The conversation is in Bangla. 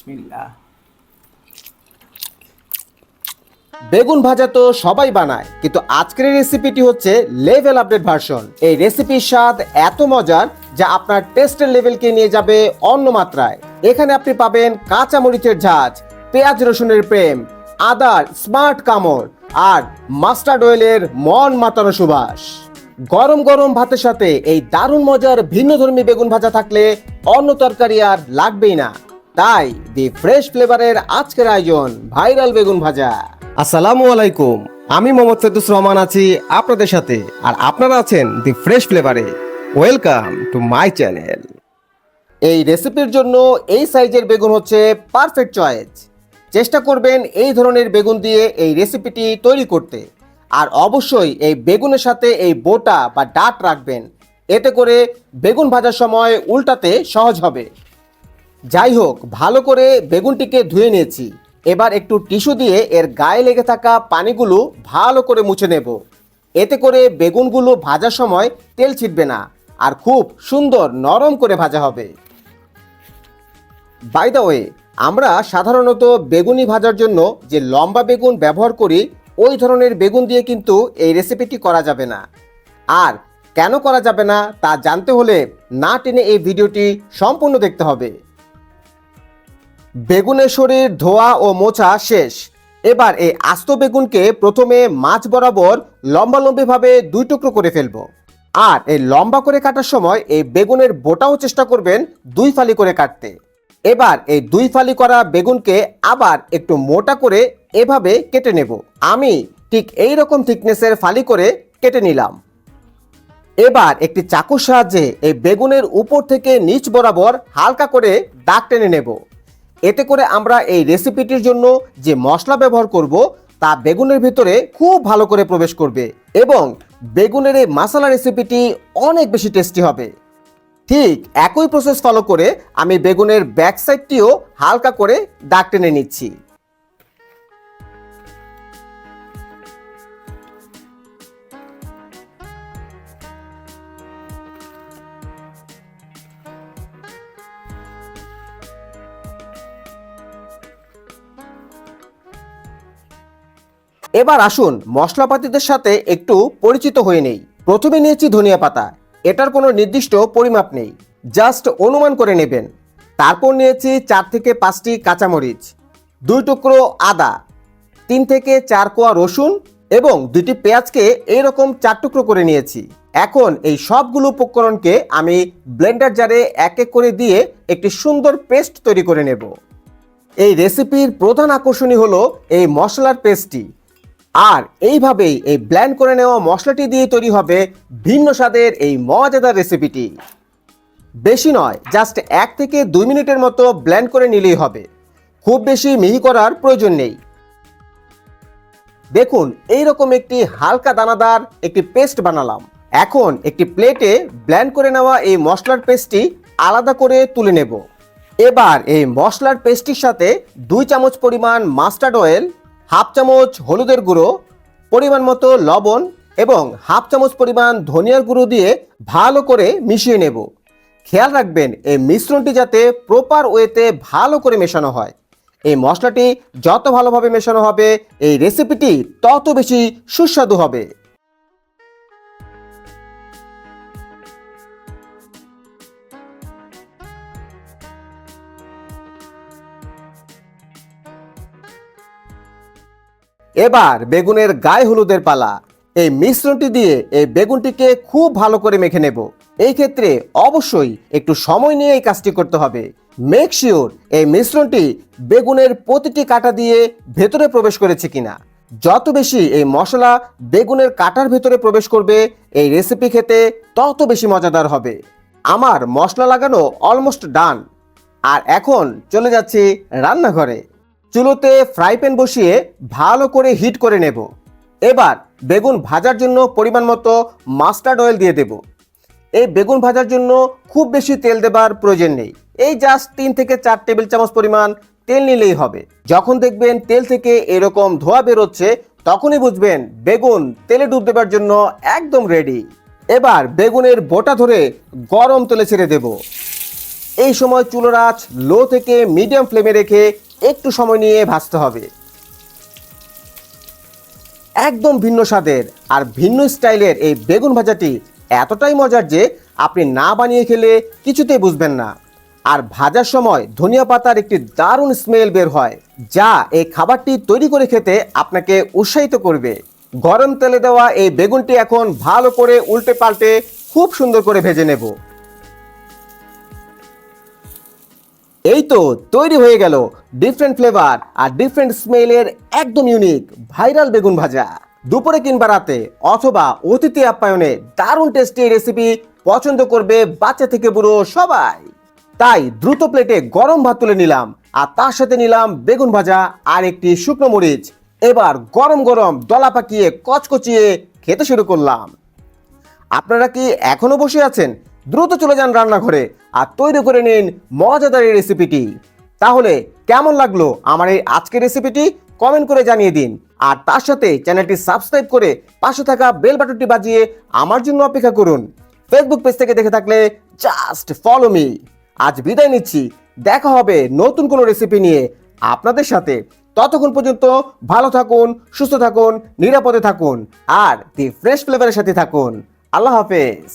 বিসমিল্লাহ। বেগুন ভাজা তো সবাই বানায়, কিন্তু আজকের এই রেসিপিটি হচ্ছে লেভেল আপডেট ভার্সন। এই রেসিপির স্বাদ এত মজার যা আপনার টেস্টের লেভেলকে নিয়ে যাবে অন্য মাত্রায়। এখানে আপনি পাবেন কাঁচা মরিচের ঝাঁজ, পেঁয়াজ রসুনের প্রেম, আদার স্মার্ট কামড় আর মাস্টার্ড অয়েলের মন মাতানো সুবাস। গরম গরম ভাতের সাথে এই দারুণ মজার ভিন্নধর্মী বেগুন ভাজা থাকলে অন্য তরকারি আর লাগবেই না। তাই দি ফ্রেশ ফ্লেভারের আজকের আয়োজন ভাইরাল বেগুন ভাজা। আসসালামু আলাইকুম, আমি মোহাম্মদ ফেরদৌস রহমান আছি আপনাদের সাথে, আর আপনারা আছেন দি ফ্রেশ ফ্লেভারে। Welcome to my channel. এই রেসিপির জন্য এই সাইজের বেগুন হচ্ছে পারফেক্ট চয়েস। চেষ্টা করবেন এই ধরনের বেগুন দিয়ে এই রেসিপিটি তৈরি করতে। আর অবশ্যই এই বেগুনের সাথে এই বোটা বা ডাঁট রাখবেন, এতে করে বেগুন ভাজার সময় উল্টাতে সহজ হবে। যাই হোক, ভালো করে বেগুনটিকে ধুয়ে নিয়েছি। এবার একটু টিস্যু দিয়ে এর গায়ে লেগে থাকা পানিগুলো ভালো করে মুছে নেব। এতে করে বেগুনগুলো ভাজার সময় তেল ছিটবে না আর খুব সুন্দর নরম করে ভাজা হবে। বাই দ্য ওয়ে, আমরা সাধারণত বেগুনি ভাজার জন্য যে লম্বা বেগুন ব্যবহার করি, ওই ধরনের বেগুন দিয়ে কিন্তু এই রেসিপিটি করা যাবে না। আর কেন করা যাবে না তা জানতে হলে না টেনে এই ভিডিওটি সম্পূর্ণ দেখতে হবে। বেগুনের শরীর ধোয়া ও মোছা শেষ। এবার এই আস্ত বেগুনকে প্রথমে মাছ বরাবর লম্বালম্বিভাবে দুই টুকরো করে ফেলবো। আর এই লম্বা করে কাটার সময় এই বেগুনের বোটাও চেষ্টা করবেন দুই ফালি করে কাটতে। এবার এই দুই ফালি করা বেগুনকে আবার একটু মোটা করে এভাবে কেটে নেব। আমি ঠিক এই রকম থিকনেসের ফালি করে কেটে নিলাম। এবার একটি চাকুর সাহায্যে এই বেগুনের উপর থেকে নিচ বরাবর হালকা করে দাগ টেনে নেব। এতে করে আমরা এই রেসিপিটির জন্য যে মশলা ব্যবহার করব তা বেগুনের ভিতরে খুব ভালো করে প্রবেশ করবে এবং বেগুনের এই মশলা রেসিপিটি অনেক বেশি টেস্টি হবে। ঠিক একই প্রসেস ফলো করে আমি বেগুনের ব্যাক সাইডটিও হালকা করে দাগ টেনে নিচ্ছি। এবার আসুন মশলাপাতিদের সাথে একটু পরিচিত হয়ে নেই। প্রথমে নিয়েছি ধনিয়া পাতা। এটার কোনো নির্দিষ্ট পরিমাপ নেই, জাস্ট অনুমান করে নেবেন। তারপর নিয়েছি 4 থেকে 5টি কাঁচামরিচ, 2 টুকরো আদা, 3 থেকে 4 কোয়া রসুন এবং 2টি পেঁয়াজকে এইরকম 4 টুকরো করে নিয়েছি। এখন এই সবগুলো উপকরণকে আমি ব্লেন্ডার জারে এক এক করে দিয়ে একটি সুন্দর পেস্ট তৈরি করে নেব। এই রেসিপির প্রধান আকর্ষণই হলো এই মশলার পেস্টটি। আর এইভাবেই এই ব্লেন্ড করে নেওয়া মশলাটি দিয়ে তৈরি হবে ভিন্ন স্বাদের এই মজাদার রেসিপিটি। বেশি নয়, জাস্ট 1 থেকে 2 মিনিটের মতো ব্লেন্ড করে নিলেই হবে। খুব বেশি মিহি করার প্রয়োজন নেই। দেখুন, এইরকম একটি হালকা দানাদার একটি পেস্ট বানালাম। এখন একটি প্লেটে ব্লেন্ড করে নেওয়া এই মশলার পেস্টটি আলাদা করে তুলে নেব। এবার এই মশলার পেস্টটির সাথে 2 চামচ পরিমাণ মাস্টার্ড অয়েল, হাফ চামচ হলুদের গুঁড়ো, পরিমাণ মতো লবণ এবং হাফ চামচ পরিমাণ ধনিয়ার গুঁড়ো দিয়ে ভালো করে মিশিয়ে নেব। খেয়াল রাখবেন এই মিশ্রণটি যাতে প্রপার ওয়েতে ভালো করে মেশানো হয়। এই মশলাটি যত ভালোভাবে মেশানো হবে এই রেসিপিটি তত বেশি সুস্বাদু হবে। এবার বেগুনের গায়ে হলুদের পালা। এই মিশ্রণটি দিয়ে এই বেগুনটিকে খুব ভালো করে মেখে নেব। এই ক্ষেত্রে অবশ্যই একটু সময় নিয়ে এই কাজটি করতে হবে। মেক শিওর এই মিশ্রণটি বেগুনের প্রতিটি কাঁটা দিয়ে ভেতরে প্রবেশ করেছে কিনা। যত বেশি এই মশলা বেগুনের কাঁটার ভেতরে প্রবেশ করবে এই রেসিপি খেতে তত বেশি মজাদার হবে। আমার মশলা লাগানো অলমোস্ট ডান। আর এখন চলে যাচ্ছি রান্নাঘরে। চুলোতে ফ্রাই প্যান বসিয়ে ভালো করে হিট করে নেব। এবার বেগুন ভাজার জন্য পরিমাণ মতো মাস্টার্ড অয়েল দিয়ে দেব। এই বেগুন ভাজার জন্য খুব বেশি তেল দেবার প্রয়োজন নেই, এই জাস্ট 3 থেকে 4 টেবিল চামচ পরিমাণ তেল নিলেই হবে। যখন দেখবেন তেল থেকে এরকম ধোঁয়া বেরোচ্ছে তখনই বুঝবেন বেগুন তেলে ডুব দেবার জন্য একদম রেডি। এবার বেগুনের বোটা ধরে গরম তেলে ছেড়ে দেব। এই সময় চুলার আঁচ লো থেকে মিডিয়াম ফ্লেমে রেখে একটু সময় নিয়ে ভাজতে হবে। একদম ভিন্ন স্বাদের আর ভিন্ন স্টাইলের এই বেগুন ভাজাটি এতটাই মজার যে আপনি না বানিয়ে খেলে কিছুতেই বুঝবেন না। আর ভাজার সময় ধনিয়া পাতার একটি দারুণ স্মেল বের হয়, যা এই খাবারটি তৈরি করে খেতে আপনাকে উৎসাহিত করবে। গরম তেলে দেওয়া এই বেগুনটি এখন ভালো করে উল্টে পাল্টে খুব সুন্দর করে ভেজে নেব। এই তো তৈরি হয়ে গেল ডিফারেন্ট ফ্লেভার আর ডিফারেন্ট স্মেলের একদম ইউনিক ভাইরাল বেগুন ভাজা। দুপুরে কিংবা রাতে অথবা অতিথি আপ্যায়নে দারুণ টেস্টি এই রেসিপি পছন্দ করবে বাচ্চা থেকে বুড়ো সবাই। তাই দ্রুত প্লেটে গরম ভাত তুলে নিলাম আর তার সাথে নিলাম বেগুন ভাজা আর একটি শুকনো মরিচ। এবার গরম গরম দলা পাকিয়ে কচকচিয়ে খেতে শুরু করলাম। আপনারা কি এখনো বসে আছেন? দ্রুত চলে যান রান্নাঘরে আর তৈরি করে নিন মজাদার এই রেসিপিটি। তাহলে কেমন লাগলো আমার এই আজকের রেসিপিটি কমেন্ট করে জানিয়ে দিন। আর তার সাথে চ্যানেলটি সাবস্ক্রাইব করে পাশে থাকা বেল বাটনটি বাজিয়ে আমার জন্য অপেক্ষা করুন। ফেসবুক পেজ থেকে দেখে থাকলে জাস্ট ফলো মি। আজ বিদায় নিচ্ছি, দেখা হবে নতুন কোনো রেসিপি নিয়ে আপনাদের সাথে। ততক্ষণ পর্যন্ত ভালো থাকুন, সুস্থ থাকুন, নিরাপদে থাকুন আর দি ফ্রেশ ফ্লেভারের সাথে থাকুন। আল্লাহ হাফেজ।